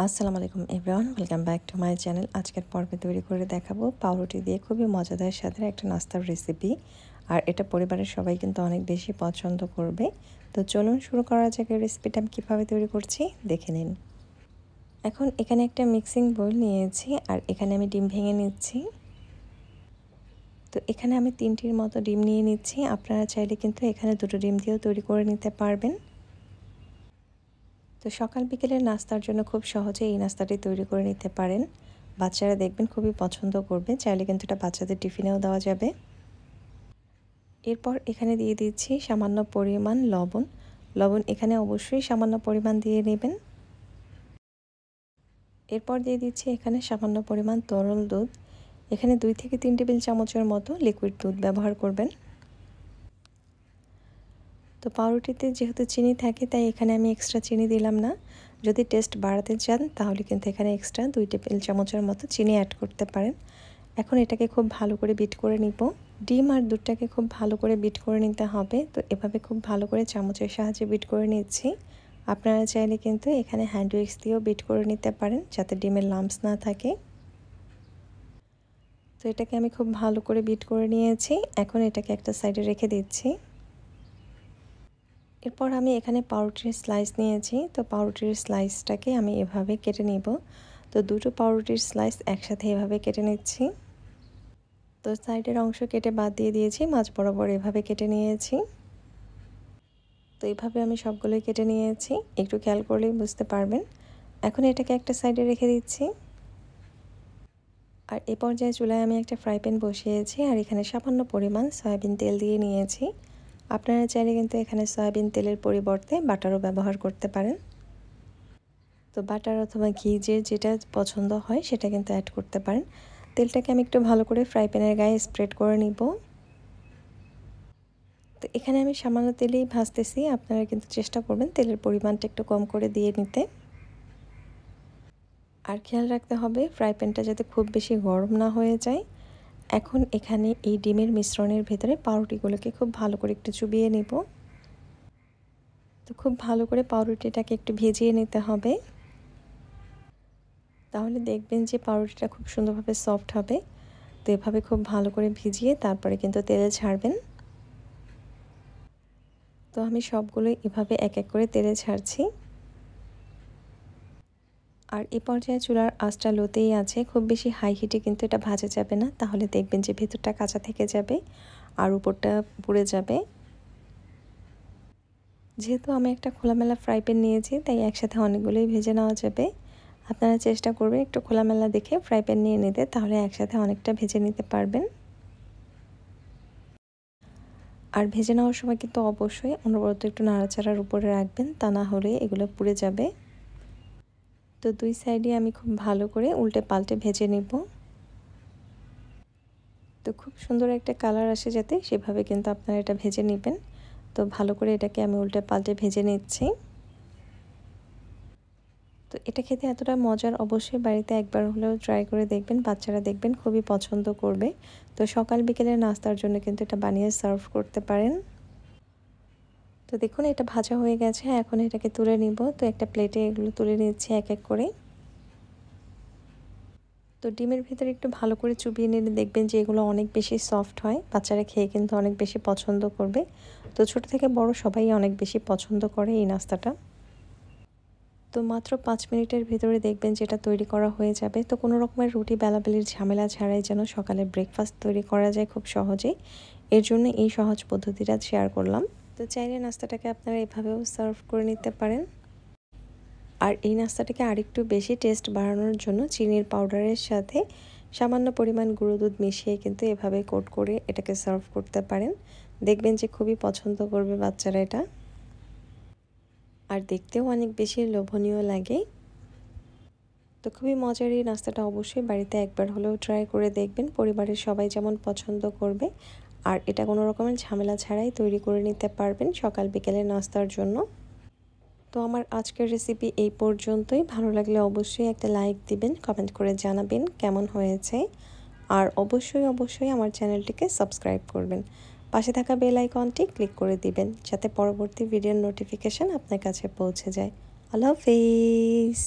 আসসালামু আলাইকুম everyone, welcome back to my channel. আজকের পর্বে তৈরি করে দেখাবো পাউরুটি দিয়ে খুবই মজাদার স্বাদের একটা নাস্তার রেসিপি। আর এটা পরিবারের সবাই কিন্তু অনেক বেশি পছন্দ করবে। তো চলুন শুরু করা যাক। রেসিপিটা আমি কীভাবে তৈরি করছি দেখে নিন। এখন এখানে একটা মিক্সিং বোল নিয়েছি আর এখানে আমি ডিম ভেঙে নিচ্ছি। তো এখানে আমি 3টির মতো ডিম নিয়ে নিচ্ছি। আপনারা চাইলে কিন্তু এখানে 2টো ডিম দিয়েও তৈরি করে নিতে পারবেন। তো সকাল বিকেলের নাস্তার জন্য খুব সহজে এই নাস্তাটি তৈরি করে নিতে পারেন। বাচ্চারা দেখবেন খুবই পছন্দ করবে। চাইলে কিন্তু এটা বাচ্চাদের টিফিনেও দেওয়া যাবে। এরপর এখানে দিয়ে দিচ্ছি সামান্য পরিমাণ লবণ। লবণ এখানে অবশ্যই সামান্য পরিমাণ দিয়ে নেবেন। এরপর দিয়ে দিচ্ছি এখানে সামান্য পরিমাণ তরল দুধ। এখানে 2 থেকে 3 টেবিল চামচের মতো লিকুইড দুধ ব্যবহার করবেন। তো পাউরুটিতে যেহেতু চিনি থাকে তাই এখানে আমি এক্সট্রা চিনি দিলাম না। যদি টেস্ট বাড়াতে চান তাহলে কিন্তু এখানে এক্সট্রা 2 টেবিল চামচের মতো চিনি অ্যাড করতে পারেন। এখন এটাকে খুব ভালো করে বিট করে নিব। ডিম আর দুধটাকে খুব ভালো করে বিট করে নিতে হবে। তো এভাবে খুব ভালো করে চামচের সাহায্যে বিট করে নিচ্ছি। আপনারা চাইলে কিন্তু এখানে হ্যান্ড উইক্স দিয়েও বিট করে নিতে পারেন যাতে ডিমের লাম্পস না থাকে। তো এটাকে আমি খুব ভালো করে বিট করে নিয়েছি। এখন এটাকে একটা সাইডে রেখে দিচ্ছি। এরপর আমি এখানে পাউরুটির স্লাইস নিয়েছি। তো পাউরুটির স্লাইসটাকে আমি এভাবে কেটে নিব। তো 2টো পাউরুটির স্লাইস একসাথে এভাবে কেটে নিচ্ছি। তো সাইডের অংশ কেটে বাদ দিয়ে দিয়েছি, মাঝ বরাবর এভাবে কেটে নিয়েছি। তো এইভাবে আমি সবগুলোই কেটে নিয়েছি, একটু খেয়াল করলেই বুঝতে পারবেন। এখন এটাকে একটা সাইডে রেখে দিচ্ছি। আর এ পর্যায়ে চুলায় আমি একটা ফ্রাই প্যান বসিয়েছি আর এখানে সামান্য পরিমাণ সয়াবিন তেল দিয়ে নিয়েছি। আপনারা চাইলে কিন্তু এখানে সয়াবিন তেলের পরিবর্তে বাটারও ব্যবহার করতে পারেন। তো বাটার অথবা ঘি যেটা পছন্দ হয় সেটা কিন্তু অ্যাড করতে পারেন। তেলটাকে আমি একটু ভালো করে ফ্রাই প্যানের গায়ে স্প্রেড করে নিব। তো এখানে আমি সামান্য তেলেই ভাজতেছি। আপনারা কিন্তু চেষ্টা করবেন তেলের পরিমাণটা একটু কম করে দিয়ে নিতে। আর খেয়াল রাখতে হবে ফ্রাই প্যানটা যাতে খুব বেশি গরম না হয়ে যায়। এখন এখানে এই ডিমের মিশ্রণের ভেতরে পাউরুটিগুলোকে খুব ভালো করে একটু চুবিয়ে নিব। তো খুব ভালো করে পাউরুটিটাকে একটু ভিজিয়ে নিতে হবে। তাহলে দেখবেন যে পাউরুটিটা খুব সুন্দরভাবে সফট হবে। তো এভাবে খুব ভালো করে ভিজিয়ে তারপরে কিন্তু তেলে ছাড়বেন। তো আমি সবগুলোই এভাবে এক এক করে তেলে ছাড়ছি। আর এ পর্যায়ে চুলার আঁচটা লোতেই আছে, খুব বেশি হাই হিটে কিন্তু এটা ভাজা যাবে না, তাহলে দেখবেন যে ভেতরটা কাঁচা থেকে যাবে আর উপরটা পুড়ে যাবে। যেহেতু আমি একটা খোলামেলা ফ্রাই প্যান নিয়েছি তাই একসাথে অনেকগুলোই ভেজে নেওয়া যাবে। আপনারা চেষ্টা করবেন একটু খোলামেলা দেখে ফ্রাই প্যান নিয়ে নিতে, তাহলে একসাথে অনেকটা ভেজে নিতে পারবেন। আর ভেজে নেওয়ার সময় কিন্তু অবশ্যই অনবরত একটু নাড়াচাড়ার উপরে রাখবেন, তা না হলে এগুলো পুড়ে যাবে। তো 2 সাইডে আমি খুব ভালো করে উল্টে পাল্টে ভেজে নেব। তো খুব সুন্দর একটা কালার আসে যাতে, সেভাবে কিন্তু আপনারা এটা ভেজে নেবেন। তো ভালো করে এটাকে আমি উল্টে পাল্টে ভেজে নিচ্ছি। তো এটা খেতে এতটা মজার, অবশ্যই বাড়িতে একবার হলেও ট্রাই করে দেখবেন। বাচ্চারা দেখবেন খুবই পছন্দ করবে। তো সকাল বিকেলের নাস্তার জন্য কিন্তু এটা বানিয়ে সার্ভ করতে পারেন। তো দেখুন এটা ভাজা হয়ে গেছে, এখন এটাকে তুলে নিব। তো একটা প্লেটে এগুলো তুলে নিচ্ছি এক এক করে। তো ডিমের ভিতরে একটু ভালো করে চুবিয়ে নিলে দেখবেন যে এগুলো অনেক বেশি সফট হয়। বাচ্চারা খেয়ে কিন্তু অনেক বেশি পছন্দ করবে। তো ছোট থেকে বড় সবাই অনেক বেশি পছন্দ করে এই নাস্তাটা। তো মাত্র 5 মিনিটের ভিতরে দেখবেন যে এটা তৈরি করা হয়ে যাবে। তো কোনো রকমের রুটি বেলাবেলির ঝামেলা ছাড়াই যেন সকালে ব্রেকফাস্ট তৈরি করা যায় খুব সহজেই, এর জন্য এই সহজ পদ্ধতিটা শেয়ার করলাম। তো চাইলে নাস্তাটাকে আপনারা এভাবেও সার্ভ করে নিতে পারেন। আর এই নাস্তাটাকে আরেকটু বেশি টেস্ট বাড়ানোর জন্য চিনির পাউডারের সাথে সামান্য পরিমাণ গুঁড়ো দুধ মিশিয়ে কিন্তু এভাবে কোট করে এটাকে সার্ভ করতে পারেন। দেখবেন যে খুবই পছন্দ করবে বাচ্চারা এটা। আর দেখতেও অনেক বেশি লোভনীয় লাগে। তো খুবই মজার এই নাস্তাটা অবশ্যই বাড়িতে একবার হলেও ট্রাই করে দেখবেন। পরিবারের সবাই যেমন পছন্দ করবে। আর এটা কোনো রকমের ঝামেলা ছাড়াই তৈরি করে নিতে পারবেন সকাল বিকেলের নাস্তার জন্য। তো আমার আজকের রেসিপি এই পর্যন্তই। ভালো লাগলে অবশ্যই একটা লাইক দিবেন, কমেন্ট করে জানাবেন কেমন হয়েছে। আর অবশ্যই আমার চ্যানেলটিকে সাবস্ক্রাইব করবেন। পাশে থাকা বেল আইকনটি ক্লিক করে দিবেন যাতে পরবর্তী ভিডিওর নোটিফিকেশন আপনার কাছে পৌঁছে যায়। আল্লাহ হাফেজ।